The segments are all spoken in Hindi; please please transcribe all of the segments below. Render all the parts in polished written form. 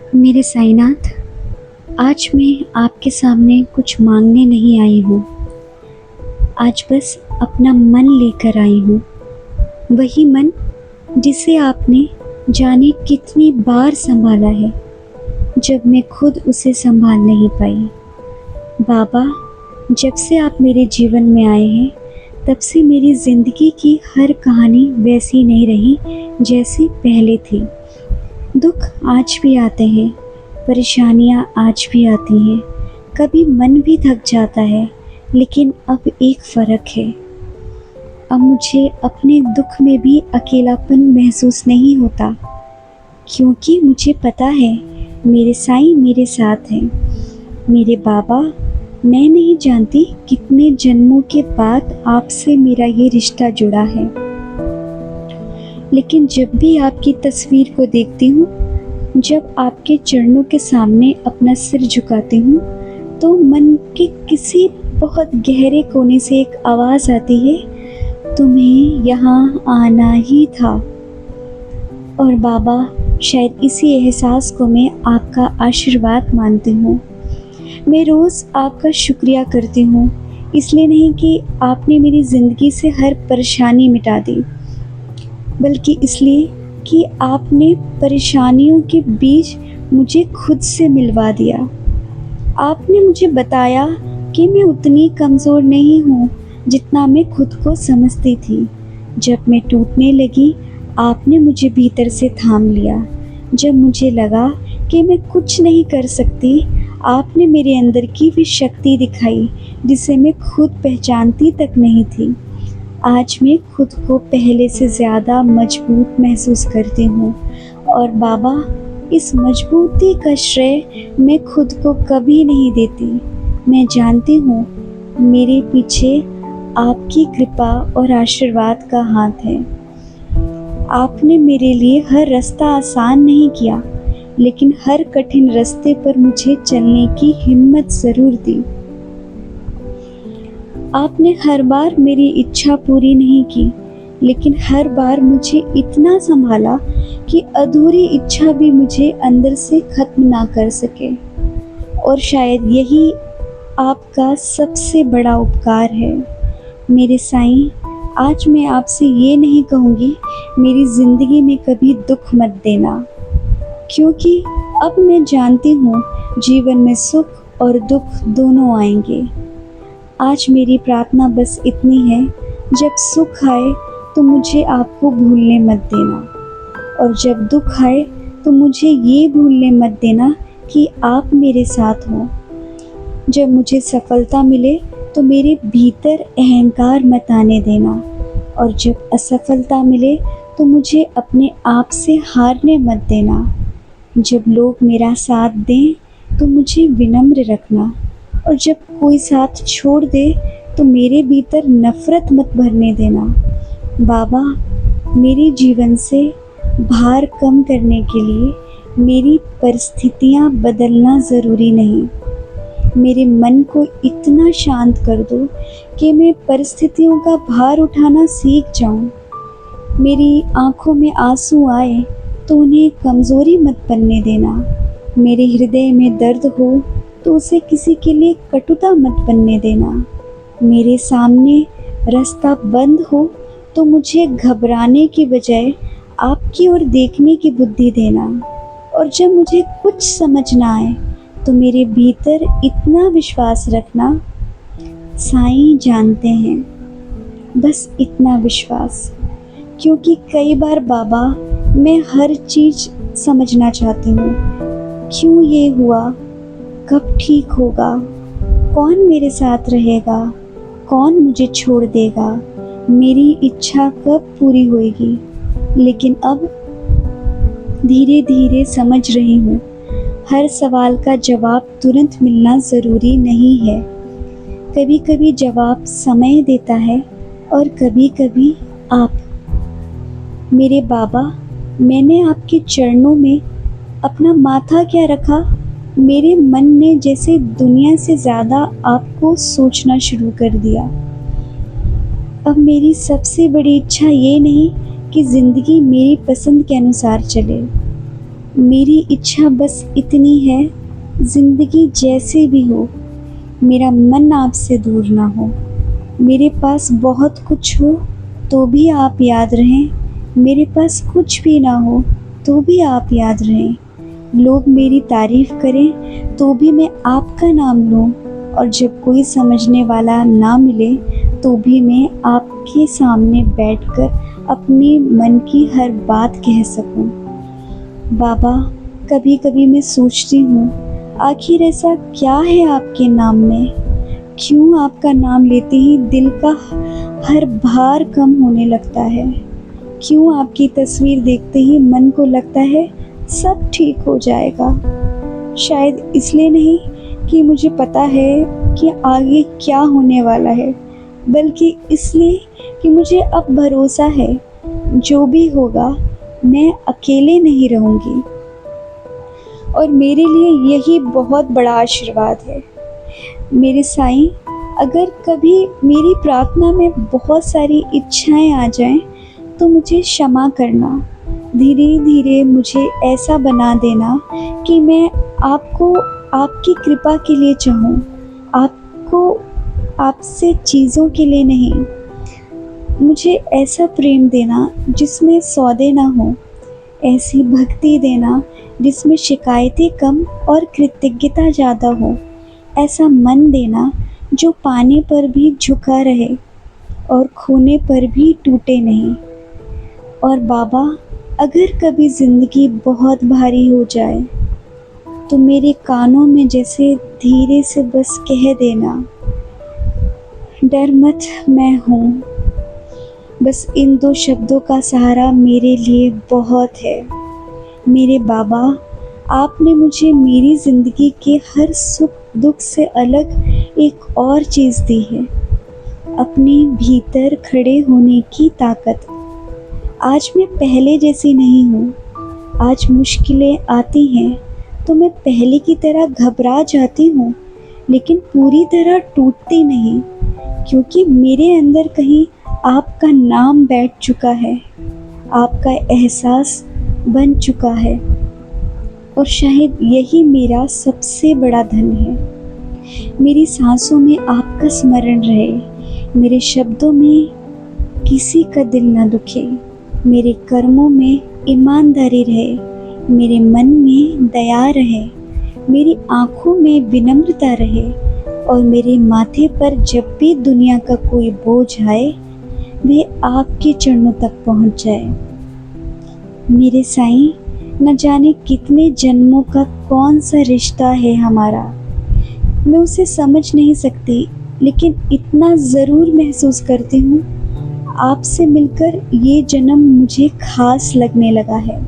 मेरे साईनाथ, आज मैं आपके सामने कुछ मांगने नहीं आई हूँ। आज बस अपना मन लेकर आई हूँ। वही मन जिसे आपने जाने कितनी बार संभाला है, जब मैं खुद उसे संभाल नहीं पाई। बाबा, जब से आप मेरे जीवन में आए हैं, तब से मेरी ज़िंदगी की हर कहानी वैसी नहीं रही जैसी पहले थी। दुख आज भी आते हैं, परेशानियाँ आज भी आती हैं, कभी मन भी थक जाता है, लेकिन अब एक फ़र्क है। अब मुझे अपने दुख में भी अकेलापन महसूस नहीं होता, क्योंकि मुझे पता है मेरे साईं मेरे साथ हैं। मेरे बाबा, मैं नहीं जानती कितने जन्मों के बाद आपसे मेरा ये रिश्ता जुड़ा है, लेकिन जब भी आपकी तस्वीर को देखती हूँ, जब आपके चरणों के सामने अपना सिर झुकाती हूँ, तो मन के किसी बहुत गहरे कोने से एक आवाज़ आती है, तुम्हें यहाँ आना ही था। और बाबा, शायद इसी एहसास को मैं आपका आशीर्वाद मानती हूँ। मैं रोज़ आपका शुक्रिया करती हूँ, इसलिए नहीं कि आपने मेरी ज़िंदगी से हर परेशानी मिटा दी, बल्कि इसलिए कि आपने परेशानियों के बीच मुझे खुद से मिलवा दिया। आपने मुझे बताया कि मैं उतनी कमज़ोर नहीं हूँ जितना मैं खुद को समझती थी। जब मैं टूटने लगी, आपने मुझे भीतर से थाम लिया। जब मुझे लगा कि मैं कुछ नहीं कर सकती, आपने मेरे अंदर की भी शक्ति दिखाई जिसे मैं खुद पहचानती तक नहीं थी। आज मैं खुद को पहले से ज़्यादा मजबूत महसूस करती हूँ, और बाबा, इस मजबूती का श्रेय मैं खुद को कभी नहीं देती। मैं जानती हूँ मेरे पीछे आपकी कृपा और आशीर्वाद का हाथ है। आपने मेरे लिए हर रास्ता आसान नहीं किया, लेकिन हर कठिन रास्ते पर मुझे चलने की हिम्मत ज़रूर दी। आपने हर बार मेरी इच्छा पूरी नहीं की, लेकिन हर बार मुझे इतना संभाला कि अधूरी इच्छा भी मुझे अंदर से ख़त्म ना कर सके। और शायद यही आपका सबसे बड़ा उपकार है। मेरे साईं, आज मैं आपसे ये नहीं कहूँगी मेरी ज़िंदगी में कभी दुख मत देना, क्योंकि अब मैं जानती हूँ जीवन में सुख और दुख दोनों आएंगे। आज मेरी प्रार्थना बस इतनी है, जब सुख आए तो मुझे आपको भूलने मत देना, और जब दुख आए तो मुझे ये भूलने मत देना कि आप मेरे साथ हो। जब मुझे सफलता मिले तो मेरे भीतर अहंकार मत आने देना, और जब असफलता मिले तो मुझे अपने आप से हारने मत देना। जब लोग मेरा साथ दें तो मुझे विनम्र रखना, और जब कोई साथ छोड़ दे तो मेरे भीतर नफ़रत मत भरने देना। बाबा, मेरे जीवन से भार कम करने के लिए मेरी परिस्थितियाँ बदलना ज़रूरी नहीं। मेरे मन को इतना शांत कर दो कि मैं परिस्थितियों का भार उठाना सीख जाऊं। मेरी आँखों में आंसू आए तो उन्हें कमज़ोरी मत बनने देना। मेरे हृदय में दर्द हो तो उसे किसी के लिए कटुता मत बनने देना। मेरे सामने रास्ता बंद हो तो मुझे घबराने की बजाय आपकी ओर देखने की बुद्धि देना। और जब मुझे कुछ समझ ना आए तो मेरे भीतर इतना विश्वास रखना, साईं जानते हैं, बस इतना विश्वास। क्योंकि कई बार बाबा, मैं हर चीज़ समझना चाहती हूँ। क्यों ये हुआ, कब ठीक होगा, कौन मेरे साथ रहेगा, कौन मुझे छोड़ देगा, मेरी इच्छा कब पूरी होएगी। लेकिन अब धीरे धीरे समझ रही हूँ, हर सवाल का जवाब तुरंत मिलना ज़रूरी नहीं है। कभी कभी जवाब समय देता है, और कभी कभी आप। मेरे बाबा, मैंने आपके चरणों में अपना माथा क्या रखा, मेरे मन ने जैसे दुनिया से ज़्यादा आपको सोचना शुरू कर दिया। अब मेरी सबसे बड़ी इच्छा ये नहीं कि ज़िंदगी मेरी पसंद के अनुसार चले, मेरी इच्छा बस इतनी है, ज़िंदगी जैसे भी हो, मेरा मन आपसे दूर ना हो। मेरे पास बहुत कुछ हो तो भी आप याद रहें, मेरे पास कुछ भी ना हो तो भी आप याद रहें। लोग मेरी तारीफ़ करें तो भी मैं आपका नाम लूँ, और जब कोई समझने वाला ना मिले तो भी मैं आपके सामने बैठकर अपने मन की हर बात कह सकूं। बाबा, कभी कभी मैं सोचती हूँ, आखिर ऐसा क्या है आपके नाम में? क्यों आपका नाम लेते ही दिल का हर भार कम होने लगता है? क्यों आपकी तस्वीर देखते ही मन को लगता है सब ठीक हो जाएगा? शायद इसलिए नहीं कि मुझे पता है कि आगे क्या होने वाला है, बल्कि इसलिए कि मुझे अब भरोसा है, जो भी होगा मैं अकेले नहीं रहूँगी। और मेरे लिए यही बहुत बड़ा आशीर्वाद है। मेरे साईं, अगर कभी मेरी प्रार्थना में बहुत सारी इच्छाएं आ जाएं, तो मुझे क्षमा करना। धीरे धीरे मुझे ऐसा बना देना कि मैं आपको आपकी कृपा के लिए चाहूँ, आपको आपसे चीज़ों के लिए नहीं। मुझे ऐसा प्रेम देना जिसमें सौदे ना हो, ऐसी भक्ति देना जिसमें शिकायतें कम और कृतज्ञता ज़्यादा हो, ऐसा मन देना जो पाने पर भी झुका रहे और खोने पर भी टूटे नहीं। और बाबा, अगर कभी ज़िंदगी बहुत भारी हो जाए तो मेरे कानों में जैसे धीरे से बस कह देना, डर मत, मैं हूँ। बस इन 2 शब्दों का सहारा मेरे लिए बहुत है। मेरे बाबा, आपने मुझे मेरी ज़िंदगी के हर सुख दुख से अलग एक और चीज़ दी है, अपने भीतर खड़े होने की ताकत। आज मैं पहले जैसी नहीं हूँ। आज मुश्किलें आती हैं तो मैं पहले की तरह घबरा जाती हूँ, लेकिन पूरी तरह टूटती नहीं, क्योंकि मेरे अंदर कहीं आपका नाम बैठ चुका है, आपका एहसास बन चुका है। और शायद यही मेरा सबसे बड़ा धन है। मेरी सांसों में आपका स्मरण रहे, मेरे शब्दों में किसी का दिल न दुखे, मेरे कर्मों में ईमानदारी रहे, मेरे मन में दया रहे, मेरी आँखों में विनम्रता रहे, और मेरे माथे पर जब भी दुनिया का कोई बोझ आए, वह आपके चरणों तक पहुंच जाए। मेरे साईं, न जाने कितने जन्मों का कौन सा रिश्ता है हमारा, मैं उसे समझ नहीं सकती, लेकिन इतना ज़रूर महसूस करती हूँ, आपसे मिलकर ये जन्म मुझे खास लगने लगा है।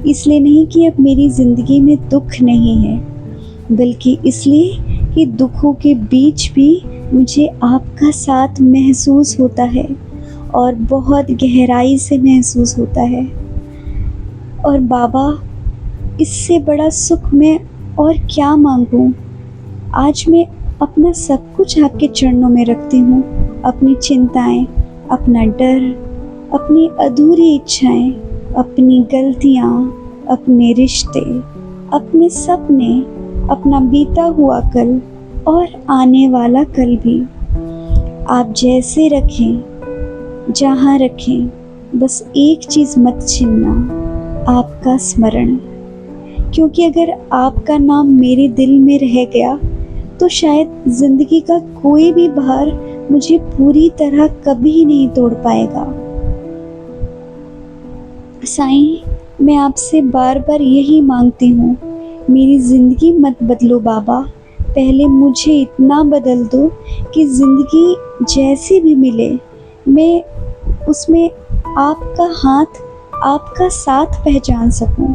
इसलिए नहीं कि अब मेरी ज़िंदगी में दुख नहीं है, बल्कि इसलिए कि दुखों के बीच भी मुझे आपका साथ महसूस होता है, और बहुत गहराई से महसूस होता है। और बाबा, इससे बड़ा सुख मैं और क्या मांगूं? आज मैं अपना सब कुछ आपके चरणों में रखती हूँ, अपनी चिंताएं, अपना डर, अपनी अधूरी इच्छाएं, अपनी गलतियाँ, अपने रिश्ते, अपने सपने, अपना बीता हुआ कल और आने वाला कल भी। आप जैसे रखें, जहाँ रखें, बस एक चीज़ मत छीनना, आपका स्मरण। क्योंकि अगर आपका नाम मेरे दिल में रह गया तो शायद ज़िंदगी का कोई भी भार मुझे पूरी तरह कभी नहीं तोड़ पाएगा। साईं, मैं आपसे बार बार यही मांगती हूँ, मेरी ज़िंदगी मत बदलो बाबा, पहले मुझे इतना बदल दो कि ज़िंदगी जैसी भी मिले, मैं उसमें आपका हाथ, आपका साथ पहचान सकूं।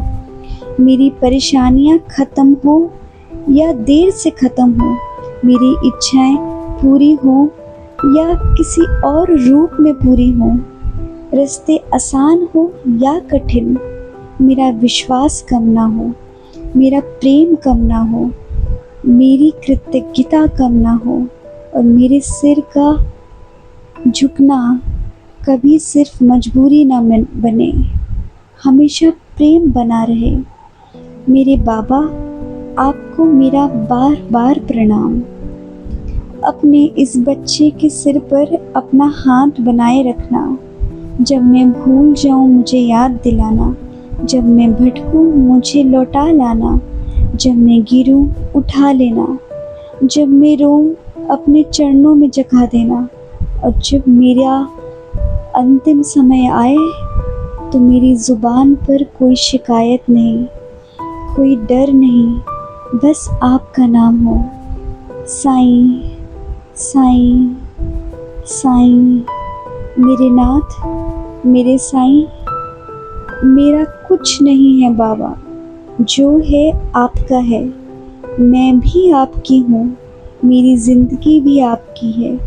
मेरी परेशानियां ख़त्म हो या देर से ख़त्म हो, मेरी इच्छाएं पूरी हो या किसी और रूप में पूरी हो, रास्ते आसान हो या कठिन, मेरा विश्वास कम ना हो, मेरा प्रेम कम ना हो, मेरी कृतज्ञता कम ना हो, और मेरे सिर का झुकना कभी सिर्फ मजबूरी ना बने, हमेशा प्रेम बना रहे। मेरे बाबा, आपको मेरा बार बार प्रणाम। अपने इस बच्चे के सिर पर अपना हाथ बनाए रखना। जब मैं भूल जाऊं मुझे याद दिलाना। जब मैं भटकूं मुझे लौटा लाना। जब मैं गिरूं उठा लेना। जब मैं रोऊं अपने चरणों में जगह देना। और जब मेरा अंतिम समय आए तो मेरी ज़ुबान पर कोई शिकायत नहीं, कोई डर नहीं, बस आपका नाम हो। साईं, साईं, साईं, मेरे नाथ, मेरे साईं। मेरा कुछ नहीं है बाबा, जो है आपका है। मैं भी आपकी हूँ, मेरी ज़िंदगी भी आपकी है,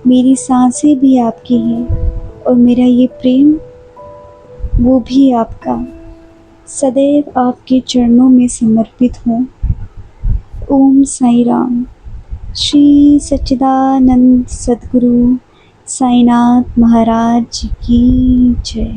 मेरी सांसें भी आपकी हैं और मेरा ये प्रेम वो भी आपका। सदैव आपके चरणों में समर्पित हूँ। ओम साई राम। श्री सच्चिदानंद सद्गुरु साईनाथ महाराज की जय।